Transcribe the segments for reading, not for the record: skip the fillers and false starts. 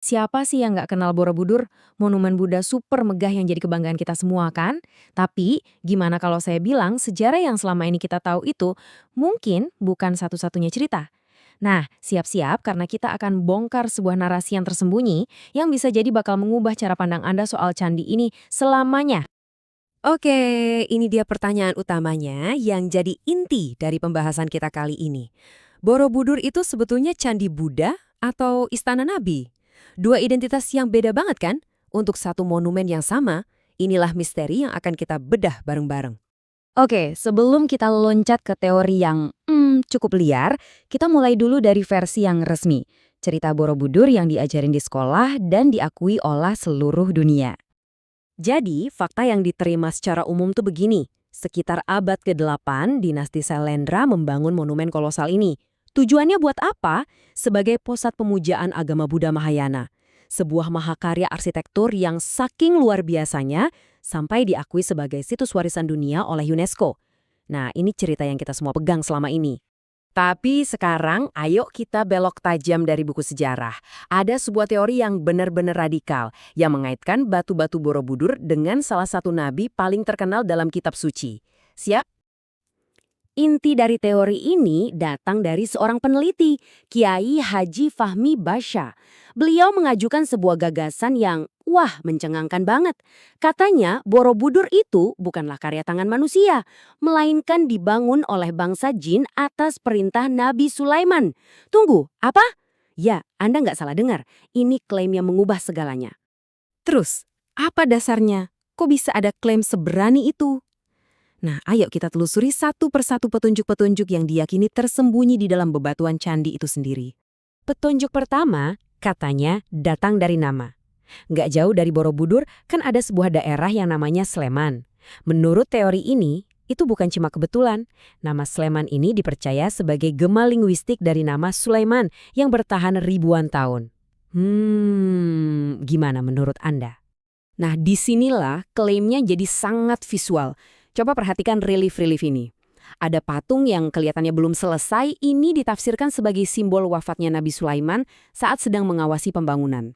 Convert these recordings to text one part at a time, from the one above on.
Siapa sih yang nggak kenal Borobudur? Monumen Buddha super megah yang jadi kebanggaan kita semua kan? Tapi, gimana kalau saya bilang sejarah yang selama ini kita tahu itu mungkin bukan satu-satunya cerita? Nah, siap-siap karena kita akan bongkar sebuah narasi yang tersembunyi yang bisa jadi bakal mengubah cara pandang Anda soal candi ini selamanya. Oke, ini dia pertanyaan utamanya yang jadi inti dari pembahasan kita kali ini. Borobudur itu sebetulnya candi Buddha atau istana Nabi? Dua identitas yang beda banget kan? Untuk satu monumen yang sama, inilah misteri yang akan kita bedah bareng-bareng. Oke, sebelum kita loncat ke teori yang cukup liar, kita mulai dulu dari versi yang resmi. Cerita Borobudur yang diajarin di sekolah dan diakui oleh seluruh dunia. Jadi, fakta yang diterima secara umum tuh begini. Sekitar abad ke-8, dinasti Sailendra membangun monumen kolosal ini. Tujuannya buat apa? Sebagai pusat pemujaan agama Buddha Mahayana. Sebuah mahakarya arsitektur yang saking luar biasanya sampai diakui sebagai situs warisan dunia oleh UNESCO. Nah, ini cerita yang kita semua pegang selama ini. Tapi sekarang ayo kita belok tajam dari buku sejarah. Ada sebuah teori yang benar-benar radikal yang mengaitkan batu-batu Borobudur dengan salah satu nabi paling terkenal dalam kitab suci. Siap? Inti dari teori ini datang dari seorang peneliti, Kiai Haji Fahmi Basha. Beliau mengajukan sebuah gagasan yang, mencengangkan banget. Katanya, Borobudur itu bukanlah karya tangan manusia, melainkan dibangun oleh bangsa jin atas perintah Nabi Sulaiman. Tunggu, apa? Ya, Anda nggak salah dengar. Ini klaim yang mengubah segalanya. Terus, apa dasarnya? Kok bisa ada klaim seberani itu? Nah, ayo kita telusuri satu persatu petunjuk-petunjuk yang diyakini tersembunyi di dalam bebatuan candi itu sendiri. Petunjuk pertama, katanya datang dari nama. Nggak jauh dari Borobudur, kan ada sebuah daerah yang namanya Sleman. Menurut teori ini, itu bukan cuma kebetulan. Nama Sleman ini dipercaya sebagai gema linguistik dari nama Sulaiman yang bertahan ribuan tahun. Gimana menurut Anda? Nah, disinilah klaimnya jadi sangat visual. Coba perhatikan relief-relief ini. Ada patung yang kelihatannya belum selesai, ini ditafsirkan sebagai simbol wafatnya Nabi Sulaiman saat sedang mengawasi pembangunan.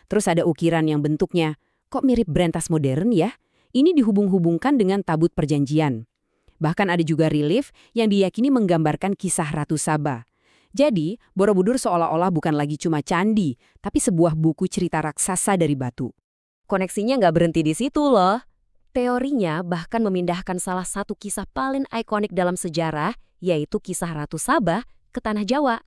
Terus ada ukiran yang bentuknya, kok mirip brantas modern ya? Ini dihubung-hubungkan dengan tabut perjanjian. Bahkan ada juga relief yang diyakini menggambarkan kisah Ratu Saba. Jadi, Borobudur seolah-olah bukan lagi cuma candi, tapi sebuah buku cerita raksasa dari batu. Koneksinya nggak berhenti di situ loh. Teorinya bahkan memindahkan salah satu kisah paling ikonik dalam sejarah, yaitu kisah Ratu Sabah, ke Tanah Jawa.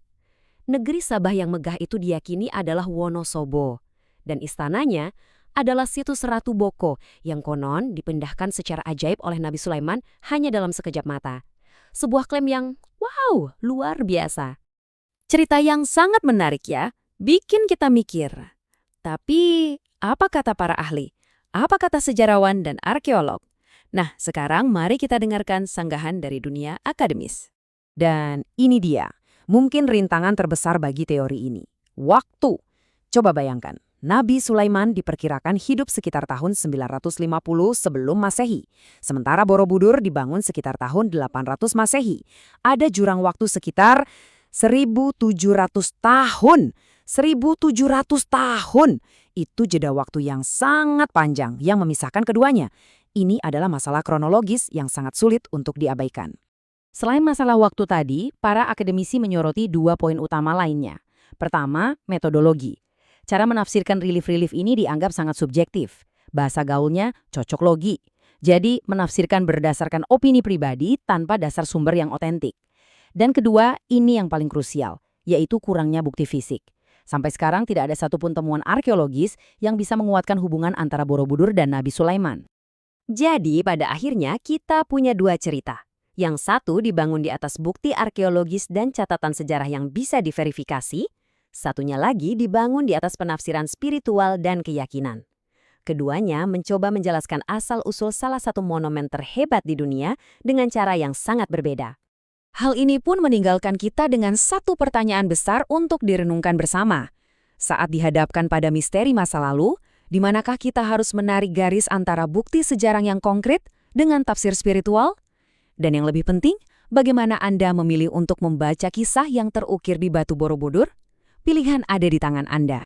Negeri Sabah yang megah itu diyakini adalah Wonosobo. Dan istananya adalah situs Ratu Boko yang konon dipindahkan secara ajaib oleh Nabi Sulaiman hanya dalam sekejap mata. Sebuah klaim yang, luar biasa. Cerita yang sangat menarik ya, bikin kita mikir. Tapi, apa kata para ahli? Apa kata sejarawan dan arkeolog? Nah, sekarang mari kita dengarkan sanggahan dari dunia akademis. Dan ini dia, mungkin rintangan terbesar bagi teori ini. Waktu. Coba bayangkan, Nabi Sulaiman diperkirakan hidup sekitar tahun 950 sebelum Masehi. Sementara Borobudur dibangun sekitar tahun 800 Masehi. Ada jurang waktu sekitar 1.700 tahun. 1.700 tahun. Itu jeda waktu yang sangat panjang yang memisahkan keduanya. Ini adalah masalah kronologis yang sangat sulit untuk diabaikan. Selain masalah waktu tadi, para akademisi menyoroti dua poin utama lainnya. Pertama, metodologi. Cara menafsirkan relief-relief ini dianggap sangat subjektif. Bahasa gaulnya cocok logi. Jadi, menafsirkan berdasarkan opini pribadi tanpa dasar sumber yang otentik. Dan kedua, ini yang paling krusial, yaitu kurangnya bukti fisik. Sampai sekarang tidak ada satupun temuan arkeologis yang bisa menguatkan hubungan antara Borobudur dan Nabi Sulaiman. Jadi pada akhirnya kita punya dua cerita. Yang satu dibangun di atas bukti arkeologis dan catatan sejarah yang bisa diverifikasi. Satunya lagi dibangun di atas penafsiran spiritual dan keyakinan. Keduanya mencoba menjelaskan asal-usul salah satu monumen terhebat di dunia dengan cara yang sangat berbeda. Hal ini pun meninggalkan kita dengan satu pertanyaan besar untuk direnungkan bersama. Saat dihadapkan pada misteri masa lalu, di manakah kita harus menarik garis antara bukti sejarah yang konkret dengan tafsir spiritual? Dan yang lebih penting, bagaimana Anda memilih untuk membaca kisah yang terukir di batu Borobudur? Pilihan ada di tangan Anda.